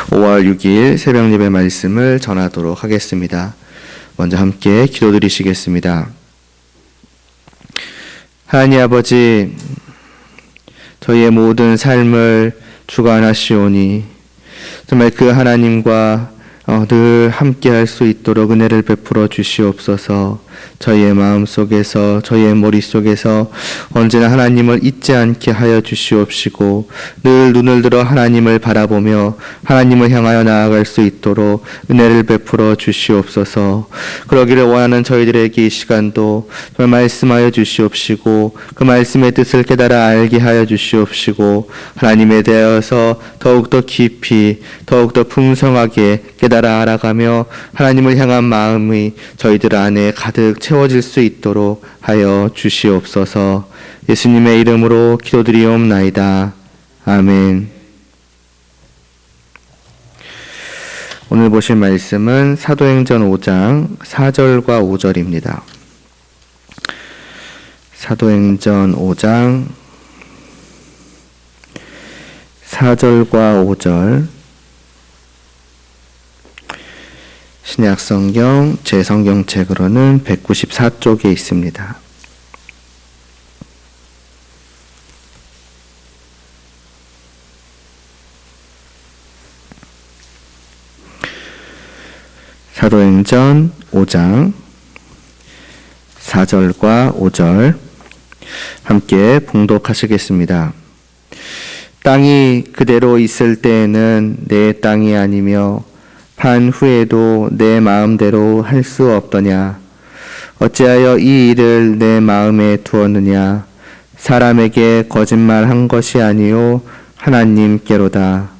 5월 6일 새벽 예배 말씀을 전하도록 하겠습니다. 먼저 함께 기도드리시겠습니다. 하나님 아버지, 저희의 모든 삶을 주관하시오니 정말 그 하나님과 늘 함께 할 수 있도록 은혜를 베풀어 주시옵소서. 저희의 마음속에서, 저희의 머릿속에서 언제나 하나님을 잊지 않게 하여 주시옵시고 늘 눈을 들어 하나님을 바라보며 하나님을 향하여 나아갈 수 있도록 은혜를 베풀어 주시옵소서. 그러기를 원하는 저희들에게 이 시간도 정말 말씀하여 주시옵시고 그 말씀의 뜻을 깨달아 알게 하여 주시옵시고 하나님에 대하여서 더욱더 깊이 더욱더 풍성하게 깨달아 알아가며 하나님을 향한 마음이 저희들 안에 가득 채워질 수 있도록 하여 주시옵소서. 예수님의 이름으로 기도드리옵나이다. 아멘. 오늘 보실 말씀은 사도행전 5장 4절과 5절입니다. 사도행전 5장 4절과 5절, 신약성경 제 성경책으로는 194쪽에 있습니다. 사도행전 5장 4절과 5절 함께 봉독하시겠습니다. 땅이 그대로 있을 때에는 내 땅이 아니며 판 후에도 내 마음대로 할 수 없더냐. 어찌하여 이 일을 내 마음에 두었느냐. 사람에게 거짓말한 것이 아니요 하나님께로다.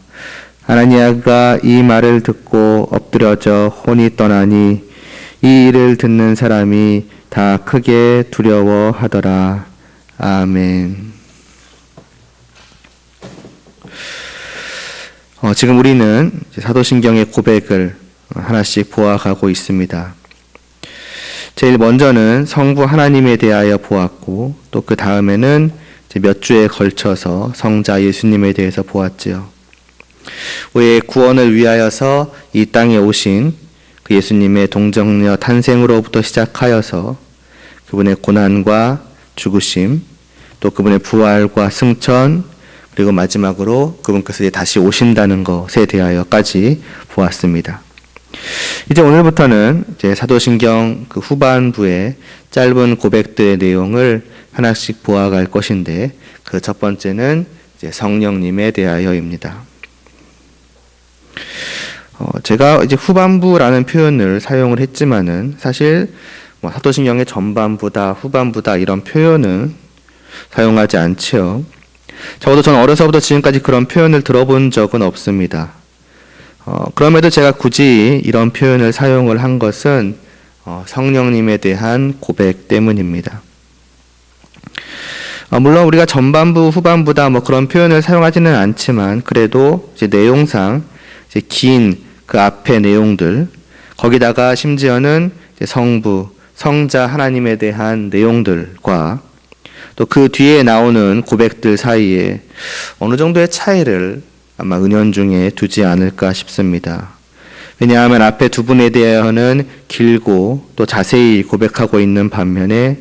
아나니아가 이 말을 듣고 엎드려져 혼이 떠나니 이 일을 듣는 사람이 다 크게 두려워하더라. 아멘. 지금 우리는 사도신경의 고백을 하나씩 보아가고 있습니다. 제일 먼저는 성부 하나님에 대하여 보았고 또 그 다음에는 몇 주에 걸쳐서 성자 예수님에 대해서 보았지요. 우리의 구원을 위하여서 이 땅에 오신 그 예수님의 동정녀 탄생으로부터 시작하여서 그분의 고난과 죽으심, 또 그분의 부활과 승천, 그리고 마지막으로 그분께서 이제 다시 오신다는 것에 대하여까지 보았습니다. 이제 오늘부터는 이제 사도신경 그 후반부의 짧은 고백들의 내용을 하나씩 보아갈 것인데 그 첫 번째는 이제 성령님에 대하여입니다. 제가 이제 후반부라는 표현을 사용을 했지만은 사실 사도신경의 전반부다, 후반부다 이런 표현은 사용하지 않지요. 적어도 저는 어려서부터 지금까지 그런 표현을 들어본 적은 없습니다. 그럼에도 제가 굳이 이런 표현을 사용을 한 것은 성령님에 대한 고백 때문입니다. 물론 우리가 전반부, 후반부다 그런 표현을 사용하지는 않지만 그래도 이제 내용상 이제 긴 그 앞의 내용들, 거기다가 심지어는 이제 성부, 성자 하나님에 대한 내용들과 또 그 뒤에 나오는 고백들 사이에 어느 정도의 차이를 아마 은연중에 두지 않을까 싶습니다. 왜냐하면 앞에 두 분에 대하여는 길고 또 자세히 고백하고 있는 반면에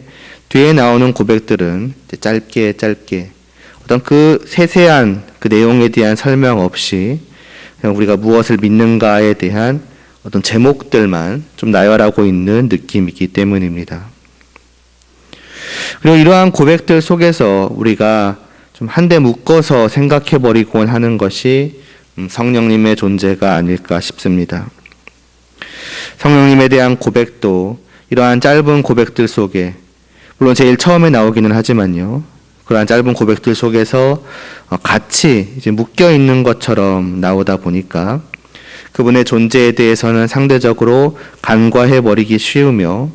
뒤에 나오는 고백들은 짧게 어떤 그 세세한 그 내용에 대한 설명 없이 그냥 우리가 무엇을 믿는가에 대한 어떤 제목들만 좀 나열하고 있는 느낌이기 때문입니다. 그리고 이러한 고백들 속에서 우리가 좀 한데 묶어서 생각해버리곤 하는 것이 성령님의 존재가 아닐까 싶습니다. 성령님에 대한 고백도 이러한 짧은 고백들 속에, 물론 제일 처음에 나오기는 하지만요, 그러한 짧은 고백들 속에서 같이 이제 묶여 있는 것처럼 나오다 보니까 그분의 존재에 대해서는 상대적으로 간과해버리기 쉬우며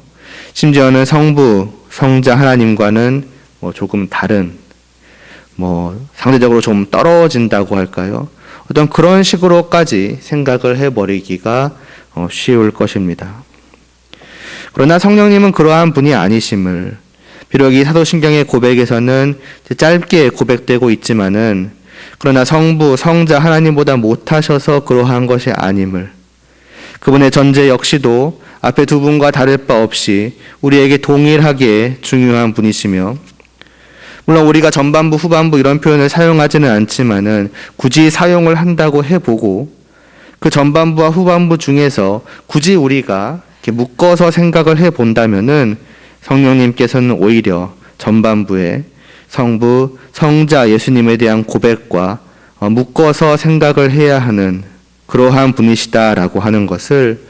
심지어는 성부, 성자 하나님과는 조금 다른, 상대적으로 좀 떨어진다고 할까요? 어떤 그런 식으로까지 생각을 해버리기가 쉬울 것입니다. 그러나 성령님은 그러한 분이 아니심을, 비록 이 사도신경의 고백에서는 짧게 고백되고 있지만은 그러나 성부, 성자 하나님보다 못하셔서 그러한 것이 아님을, 그분의 존재 역시도 앞에 두 분과 다를 바 없이 우리에게 동일하게 중요한 분이시며, 물론 우리가 전반부, 후반부 이런 표현을 사용하지는 않지만은 굳이 사용을 한다고 해보고 그 전반부와 후반부 중에서 굳이 우리가 이렇게 묶어서 생각을 해본다면은 성령님께서는 오히려 전반부에 성부, 성자 예수님에 대한 고백과 묶어서 생각을 해야 하는 그러한 분이시다라고 하는 것을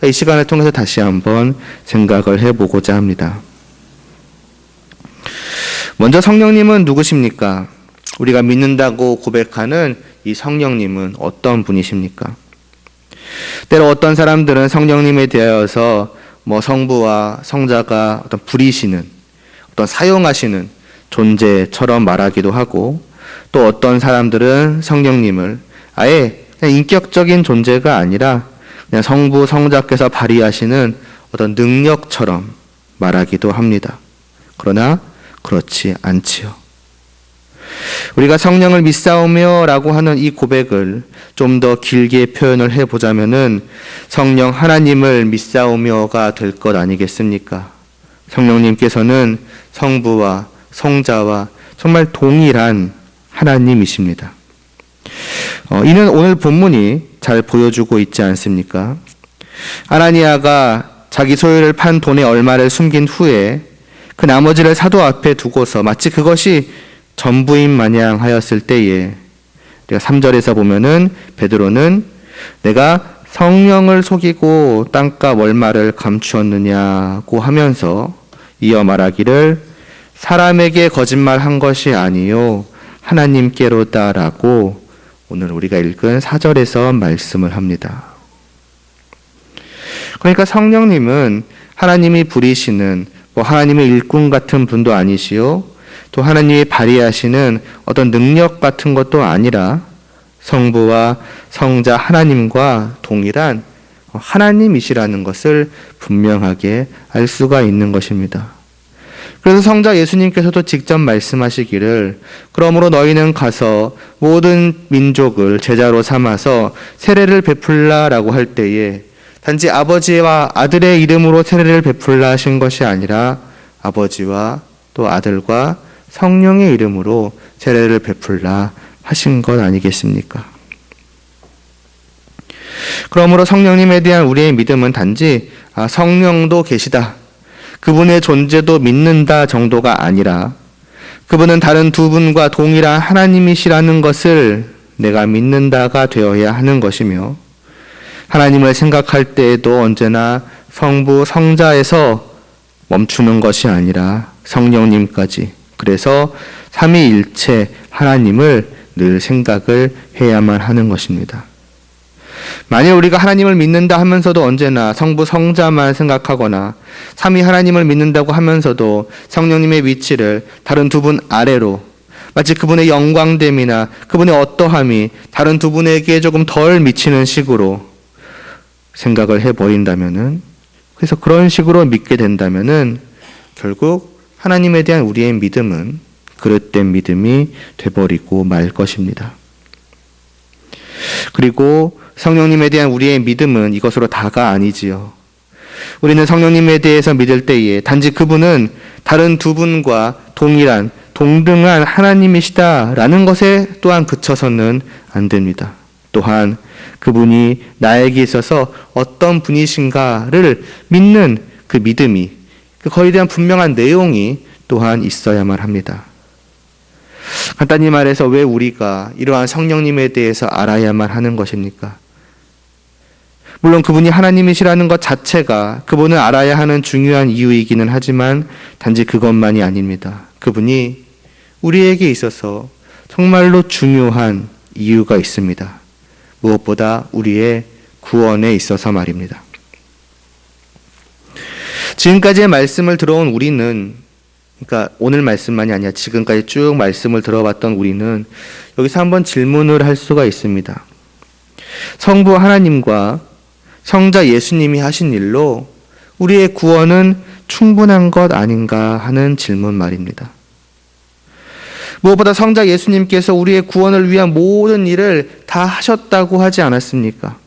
이 시간을 통해서 다시 한번 생각을 해보고자 합니다. 먼저 성령님은 누구십니까? 우리가 믿는다고 고백하는 이 성령님은 어떤 분이십니까? 때로 어떤 사람들은 성령님에 대하여서 성부와 성자가 어떤 부리시는, 어떤 사용하시는 존재처럼 말하기도 하고, 또 어떤 사람들은 성령님을 아예 그냥 인격적인 존재가 아니라 그냥 성부, 성자께서 발휘하시는 어떤 능력처럼 말하기도 합니다. 그러나 그렇지 않지요. 우리가 성령을 믿사오며 라고 하는 이 고백을 좀 더 길게 표현을 해보자면은 성령 하나님을 믿사오며가 될 것 아니겠습니까? 성령님께서는 성부와 성자와 정말 동일한 하나님이십니다. 이는 오늘 본문이 잘 보여주고 있지 않습니까? 아나니아가 자기 소유를 판 돈의 얼마를 숨긴 후에 그 나머지를 사도 앞에 두고서 마치 그것이 전부인 마냥 하였을 때에, 우리가 3절에서 보면은 베드로는 내가 성령을 속이고 땅값 얼마를 감추었느냐고 하면서 이어 말하기를 사람에게 거짓말한 것이 아니요 하나님께로다라고 오늘 우리가 읽은 4절에서 말씀을 합니다. 그러니까 성령님은 하나님이 부리시는 하나님의 일꾼 같은 분도 아니시요, 또 하나님이 발휘하시는 어떤 능력 같은 것도 아니라 성부와 성자 하나님과 동일한 하나님이시라는 것을 분명하게 알 수가 있는 것입니다. 그래서 성자 예수님께서도 직접 말씀하시기를 그러므로 너희는 가서 모든 민족을 제자로 삼아서 세례를 베풀라라고 할 때에 단지 아버지와 아들의 이름으로 세례를 베풀라 하신 것이 아니라 아버지와 또 아들과 성령의 이름으로 세례를 베풀라 하신 것 아니겠습니까? 그러므로 성령님에 대한 우리의 믿음은 단지 성령도 계시다, 그분의 존재도 믿는다 정도가 아니라 그분은 다른 두 분과 동일한 하나님이시라는 것을 내가 믿는다가 되어야 하는 것이며, 하나님을 생각할 때에도 언제나 성부, 성자에서 멈추는 것이 아니라 성령님까지, 그래서 삼위일체 하나님을 늘 생각을 해야만 하는 것입니다. 만일 우리가 하나님을 믿는다 하면서도 언제나 성부, 성자만 생각하거나 삼위 하나님을 믿는다고 하면서도 성령님의 위치를 다른 두 분 아래로, 마치 그분의 영광됨이나 그분의 어떠함이 다른 두 분에게 조금 덜 미치는 식으로 생각을 해버린다면은, 그래서 그런 식으로 믿게 된다면은 결국 하나님에 대한 우리의 믿음은 그릇된 믿음이 돼버리고 말 것입니다. 그리고 성령님에 대한 우리의 믿음은 이것으로 다가 아니지요. 우리는 성령님에 대해서 믿을 때에 단지 그분은 다른 두 분과 동일한 동등한 하나님이시다라는 것에 또한 그쳐서는 안 됩니다. 또한 그분이 나에게 있어서 어떤 분이신가를 믿는 그 믿음이, 그거에 대한 분명한 내용이 또한 있어야만 합니다. 간단히 말해서 왜 우리가 이러한 성령님에 대해서 알아야만 하는 것입니까? 물론 그분이 하나님이시라는 것 자체가 그분을 알아야 하는 중요한 이유이기는 하지만 단지 그것만이 아닙니다. 그분이 우리에게 있어서 정말로 중요한 이유가 있습니다. 무엇보다 우리의 구원에 있어서 말입니다. 지금까지의 말씀을 들어온 우리는, 그러니까 오늘 말씀만이 아니라 지금까지 쭉 말씀을 들어봤던 우리는 여기서 한번 질문을 할 수가 있습니다. 성부 하나님과 성자 예수님이 하신 일로 우리의 구원은 충분한 것 아닌가 하는 질문 말입니다. 무엇보다 성자 예수님께서 우리의 구원을 위한 모든 일을 다 하셨다고 하지 않았습니까?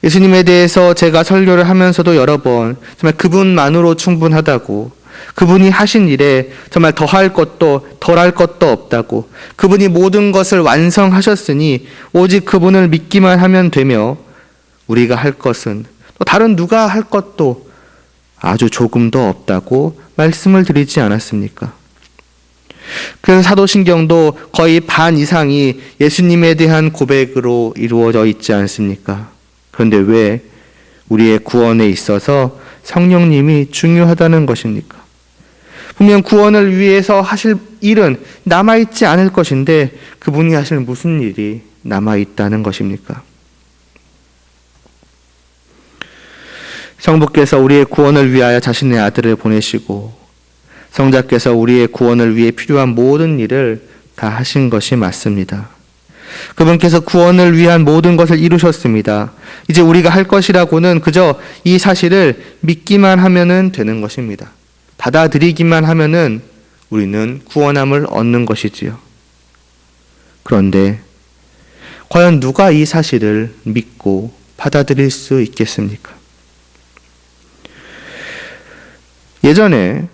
예수님에 대해서 제가 설교를 하면서도 여러 번 정말 그분만으로 충분하다고, 그분이 하신 일에 정말 더할 것도 덜할 것도 없다고, 그분이 모든 것을 완성하셨으니 오직 그분을 믿기만 하면 되며 우리가 할 것은 또 다른 누가 할 것도 아주 조금도 없다고 말씀을 드리지 않았습니까? 그래서 사도신경도 거의 반 이상이 예수님에 대한 고백으로 이루어져 있지 않습니까? 그런데 왜 우리의 구원에 있어서 성령님이 중요하다는 것입니까? 분명 구원을 위해서 하실 일은 남아있지 않을 것인데 그분이 하실 무슨 일이 남아있다는 것입니까? 성부께서 우리의 구원을 위하여 자신의 아들을 보내시고 성자께서 우리의 구원을 위해 필요한 모든 일을 다 하신 것이 맞습니다. 그분께서 구원을 위한 모든 것을 이루셨습니다. 이제 우리가 할 것이라고는 그저 이 사실을 믿기만 하면은 되는 것입니다. 받아들이기만 하면은 우리는 구원함을 얻는 것이지요. 그런데 과연 누가 이 사실을 믿고 받아들일 수 있겠습니까? 예전에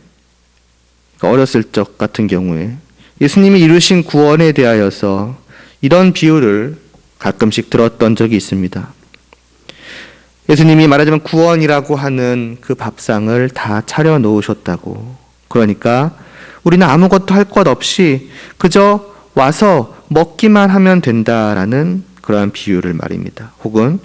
어렸을 적 같은 경우에 예수님이 이루신 구원에 대하여서 이런 비유를 가끔씩 들었던 적이 있습니다. 예수님이 말하자면 구원이라고 하는 그 밥상을 다 차려 놓으셨다고. 그러니까 우리는 아무것도 할 것 없이 그저 와서 먹기만 하면 된다라는 그러한 비유를 말입니다. 혹은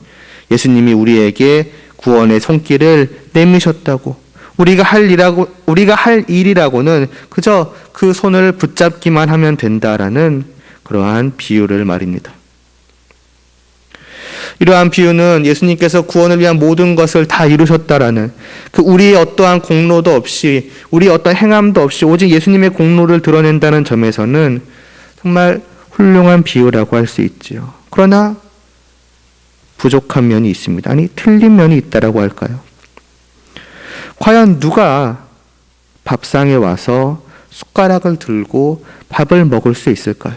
예수님이 우리에게 구원의 손길을 내미셨다고. 우리가 할 일이라고는 그저 그 손을 붙잡기만 하면 된다라는 그러한 비유를 말입니다. 이러한 비유는 예수님께서 구원을 위한 모든 것을 다 이루셨다라는 그 우리의 어떠한 공로도 없이 우리의 어떤 행함도 없이 오직 예수님의 공로를 드러낸다는 점에서는 정말 훌륭한 비유라고 할 수 있지요. 그러나 부족한 면이 있습니다. 아니 틀린 면이 있다라고 할까요? 과연 누가 밥상에 와서 숟가락을 들고 밥을 먹을 수 있을까요?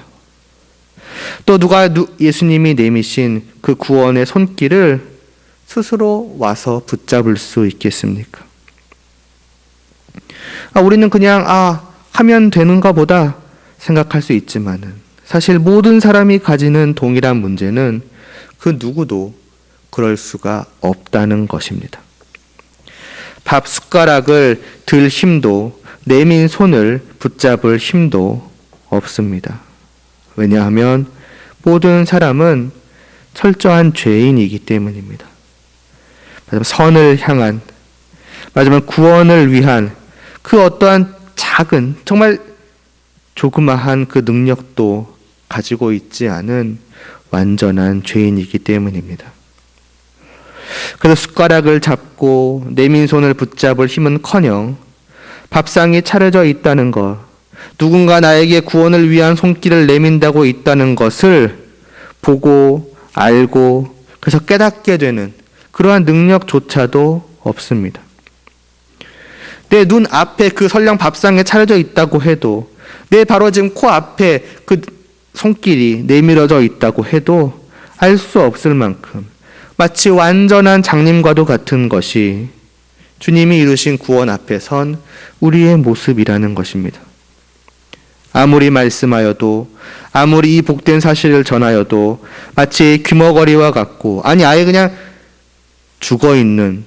또 누가 예수님이 내미신 그 구원의 손길을 스스로 와서 붙잡을 수 있겠습니까? 우리는 그냥 하면 되는가 보다 생각할 수 있지만은 사실 모든 사람이 가지는 동일한 문제는 그 누구도 그럴 수가 없다는 것입니다. 밥 숟가락을 들 힘도 내민 손을 붙잡을 힘도 없습니다. 왜냐하면 모든 사람은 철저한 죄인이기 때문입니다. 선을 향한, 마지막 구원을 위한 그 어떠한 작은, 정말 조그마한 그 능력도 가지고 있지 않은 완전한 죄인이기 때문입니다. 그래서 숟가락을 잡고 내민 손을 붙잡을 힘은커녕 밥상이 차려져 있다는 것, 누군가 나에게 구원을 위한 손길을 내민다고 있다는 것을 보고 알고 그래서 깨닫게 되는 그러한 능력조차도 없습니다. 내 눈 앞에 그 설령 밥상에 차려져 있다고 해도, 내 바로 지금 코앞에 그 손길이 내밀어져 있다고 해도 알 수 없을 만큼 마치 완전한 장님과도 같은 것이 주님이 이루신 구원 앞에 선 우리의 모습이라는 것입니다. 아무리 말씀하여도, 아무리 이 복된 사실을 전하여도 마치 귀머거리와 같고, 아니 아예 그냥 죽어있는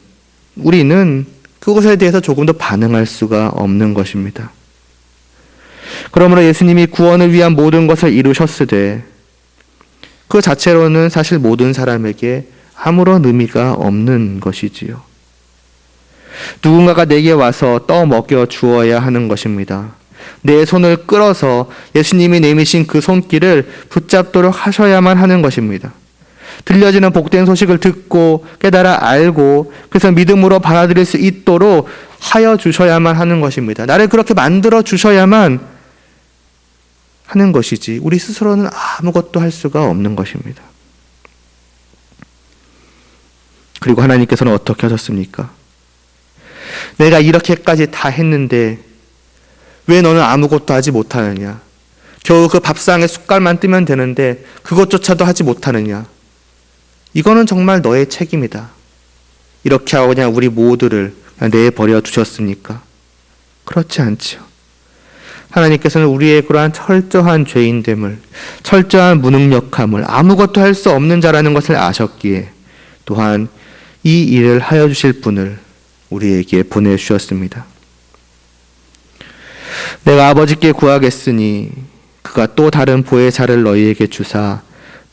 우리는 그것에 대해서 조금 더 반응할 수가 없는 것입니다. 그러므로 예수님이 구원을 위한 모든 것을 이루셨으되 그 자체로는 사실 모든 사람에게 아무런 의미가 없는 것이지요. 누군가가 내게 와서 떠먹여 주어야 하는 것입니다. 내 손을 끌어서 예수님이 내미신 그 손길을 붙잡도록 하셔야만 하는 것입니다. 들려지는 복된 소식을 듣고 깨달아 알고 그래서 믿음으로 받아들일 수 있도록 하여 주셔야만 하는 것입니다. 나를 그렇게 만들어 주셔야만 하는 것이지 우리 스스로는 아무것도 할 수가 없는 것입니다. 그리고 하나님께서는 어떻게 하셨습니까? 내가 이렇게까지 다 했는데 왜 너는 아무것도 하지 못하느냐? 겨우 그 밥상에 숟갈만 뜨면 되는데 그것조차도 하지 못하느냐? 이거는 정말 너의 책임이다. 이렇게 하고 그냥 우리 모두를 내버려 두셨습니까? 그렇지 않지요. 하나님께서는 우리의 그러한 철저한 죄인됨을, 철저한 무능력함을, 아무것도 할 수 없는 자라는 것을 아셨기에 또한 이 일을 하여 주실 분을 우리에게 보내주셨습니다. 내가 아버지께 구하겠으니 그가 또 다른 보혜사를 너희에게 주사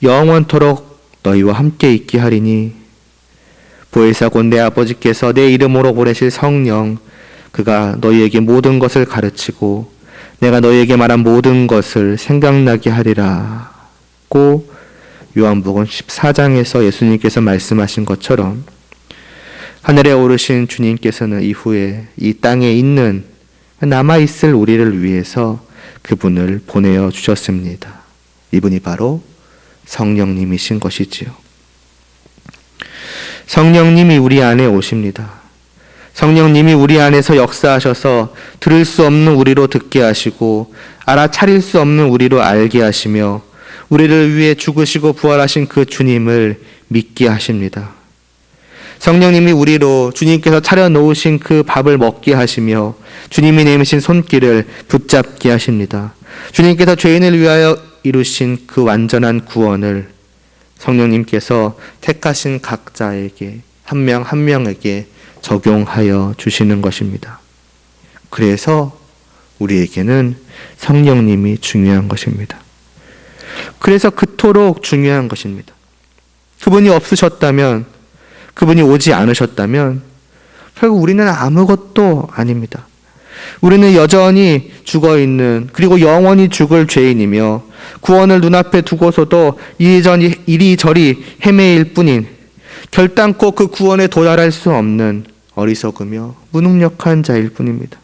영원토록 너희와 함께 있게 하리니 보혜사 곧 내 아버지께서 내 이름으로 보내실 성령 그가 너희에게 모든 것을 가르치고 내가 너희에게 말한 모든 것을 생각나게 하리라고 요한복음 14장에서 예수님께서 말씀하신 것처럼 하늘에 오르신 주님께서는 이후에 이 땅에 있는 남아있을 우리를 위해서 그분을 보내어 주셨습니다. 이분이 바로 성령님이신 것이지요. 성령님이 우리 안에 오십니다. 성령님이 우리 안에서 역사하셔서 들을 수 없는 우리로 듣게 하시고 알아차릴 수 없는 우리로 알게 하시며 우리를 위해 죽으시고 부활하신 그 주님을 믿게 하십니다. 성령님이 우리로 주님께서 차려놓으신 그 밥을 먹게 하시며 주님이 내미신 손길을 붙잡게 하십니다. 주님께서 죄인을 위하여 이루신 그 완전한 구원을 성령님께서 택하신 각자에게 한 명 한 명에게 적용하여 주시는 것입니다. 그래서 우리에게는 성령님이 중요한 것입니다. 그래서 그토록 중요한 것입니다. 그분이 없으셨다면, 그분이 오지 않으셨다면 결국 우리는 아무것도 아닙니다. 우리는 여전히 죽어있는, 그리고 영원히 죽을 죄인이며 구원을 눈앞에 두고서도 이리저리 헤매일 뿐인, 결단코 그 구원에 도달할 수 없는 어리석으며 무능력한 자일 뿐입니다.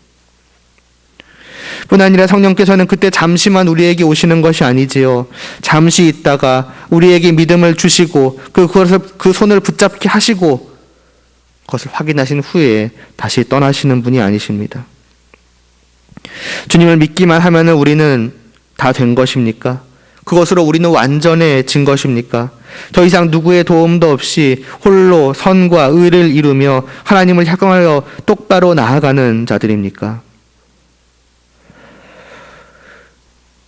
뿐 아니라 성령께서는 그때 잠시만 우리에게 오시는 것이 아니지요. 잠시 있다가 우리에게 믿음을 주시고 그 손을 붙잡게 하시고 그것을 확인하신 후에 다시 떠나시는 분이 아니십니다. 주님을 믿기만 하면 우리는 다 된 것입니까? 그것으로 우리는 완전해진 것입니까? 더 이상 누구의 도움도 없이 홀로 선과 의를 이루며 하나님을 향하여 똑바로 나아가는 자들입니까?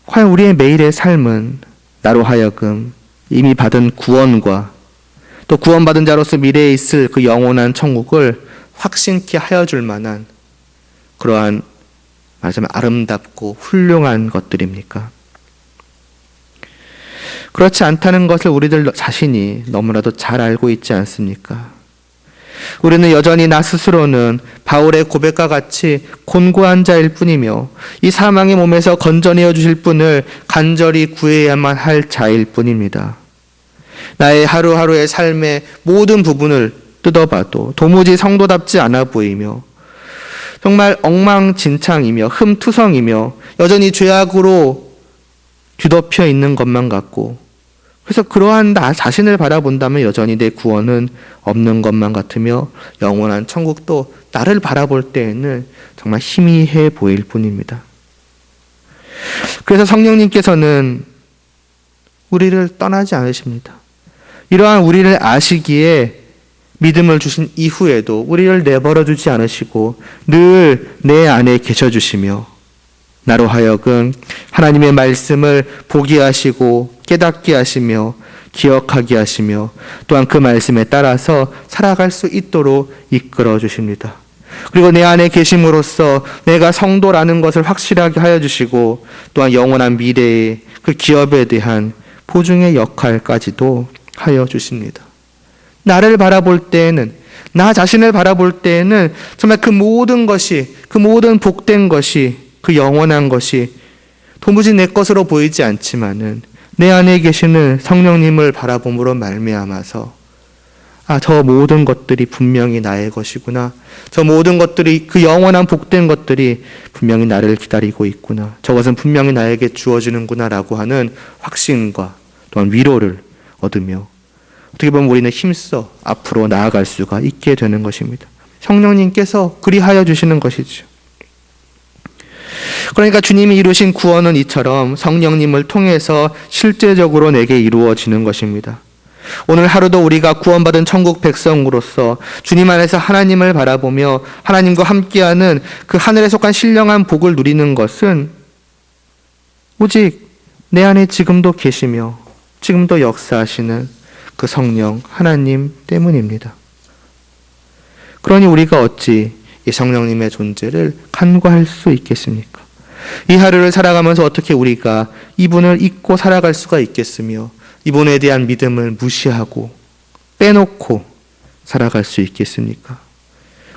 과연 우리의 매일의 삶은 나로 하여금 이미 받은 구원과 또 구원받은 자로서 미래에 있을 그 영원한 천국을 확신케 하여 줄 만한 그러한 말하자면 아름답고 훌륭한 것들입니까? 그렇지 않다는 것을 우리들 자신이 너무나도 잘 알고 있지 않습니까? 우리는 여전히 나 스스로는 바울의 고백과 같이 곤고한 자일 뿐이며 이 사망의 몸에서 건져내어 주실 분을 간절히 구해야만 할 자일 뿐입니다. 나의 하루하루의 삶의 모든 부분을 뜯어봐도 도무지 성도답지 않아 보이며 정말 엉망진창이며 흠투성이며 여전히 죄악으로 뒤덮여 있는 것만 같고, 그래서 그러한 나 자신을 바라본다면 여전히 내 구원은 없는 것만 같으며 영원한 천국도 나를 바라볼 때에는 정말 희미해 보일 뿐입니다. 그래서 성령님께서는 우리를 떠나지 않으십니다. 이러한 우리를 아시기에 믿음을 주신 이후에도 우리를 내버려 두지 않으시고 늘 내 안에 계셔 주시며 나로 하여금 하나님의 말씀을 보게 하시고 깨닫게 하시며 기억하게 하시며 또한 그 말씀에 따라서 살아갈 수 있도록 이끌어 주십니다. 그리고 내 안에 계심으로써 내가 성도라는 것을 확실하게 하여 주시고 또한 영원한 미래의 그 기업에 대한 보증의 역할까지도 하여 주십니다. 나를 바라볼 때에는, 나 자신을 바라볼 때에는 정말 그 모든 것이, 그 모든 복된 것이, 그 영원한 것이 도무지 내 것으로 보이지 않지만은 내 안에 계시는 성령님을 바라봄으로 말미암아서 저 모든 것들이 분명히 나의 것이구나. 저 모든 것들이, 그 영원한 복된 것들이 분명히 나를 기다리고 있구나. 저것은 분명히 나에게 주어지는구나 라고 하는 확신과 또한 위로를 얻으며 어떻게 보면 우리는 힘써 앞으로 나아갈 수가 있게 되는 것입니다. 성령님께서 그리하여 주시는 것이죠. 그러니까 주님이 이루신 구원은 이처럼 성령님을 통해서 실제적으로 내게 이루어지는 것입니다. 오늘 하루도 우리가 구원받은 천국 백성으로서 주님 안에서 하나님을 바라보며 하나님과 함께하는 그 하늘에 속한 신령한 복을 누리는 것은 오직 내 안에 지금도 계시며 지금도 역사하시는 그 성령 하나님 때문입니다. 그러니 우리가 어찌 이 성령님의 존재를 간과할 수 있겠습니까? 이 하루를 살아가면서 어떻게 우리가 이분을 잊고 살아갈 수가 있겠으며 이분에 대한 믿음을 무시하고 빼놓고 살아갈 수 있겠습니까?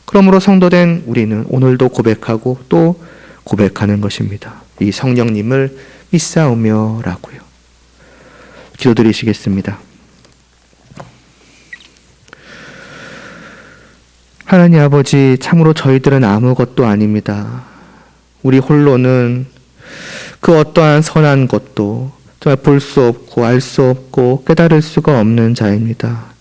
그러므로 성도된 우리는 오늘도 고백하고 또 고백하는 것입니다. 이 성령님을 믿사오며라고요. 기도드리시겠습니다. 하나님 아버지, 참으로 저희들은 아무것도 아닙니다. 우리 홀로는 그 어떠한 선한 것도 정말 볼 수 없고 알 수 없고 깨달을 수가 없는 자입니다.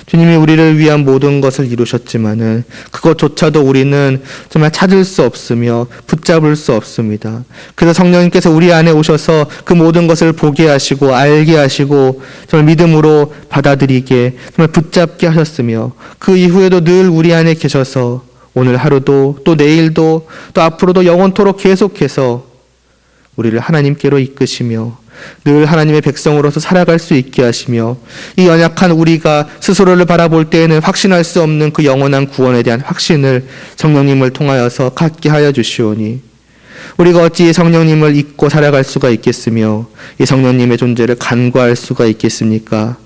주님이 우리를 위한 모든 것을 이루셨지만은 그것조차도 우리는 정말 찾을 수 없으며 붙잡을 수 없습니다. 그래서 성령님께서 우리 안에 오셔서 그 모든 것을 보게 하시고 알게 하시고 정말 믿음으로 받아들이게 정말 붙잡게 하셨으며 그 이후에도 늘 우리 안에 계셔서 오늘 하루도 또 내일도 또 앞으로도 영원토록 계속해서 우리를 하나님께로 이끄시며 늘 하나님의 백성으로서 살아갈 수 있게 하시며 이 연약한 우리가 스스로를 바라볼 때에는 확신할 수 없는 그 영원한 구원에 대한 확신을 성령님을 통하여서 갖게 하여 주시오니 우리가 어찌 성령님을 잊고 살아갈 수가 있겠으며 이 성령님의 존재를 간과할 수가 있겠습니까?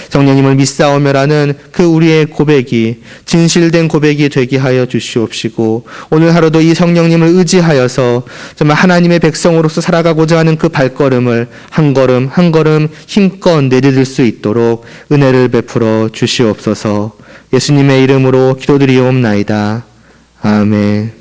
성령님을 믿사오며라는 그 우리의 고백이 진실된 고백이 되게 하여 주시옵시고 오늘 하루도 이 성령님을 의지하여서 정말 하나님의 백성으로서 살아가고자 하는 그 발걸음을 한 걸음 한 걸음 힘껏 내디딜 수 있도록 은혜를 베풀어 주시옵소서. 예수님의 이름으로 기도드리옵나이다. 아멘.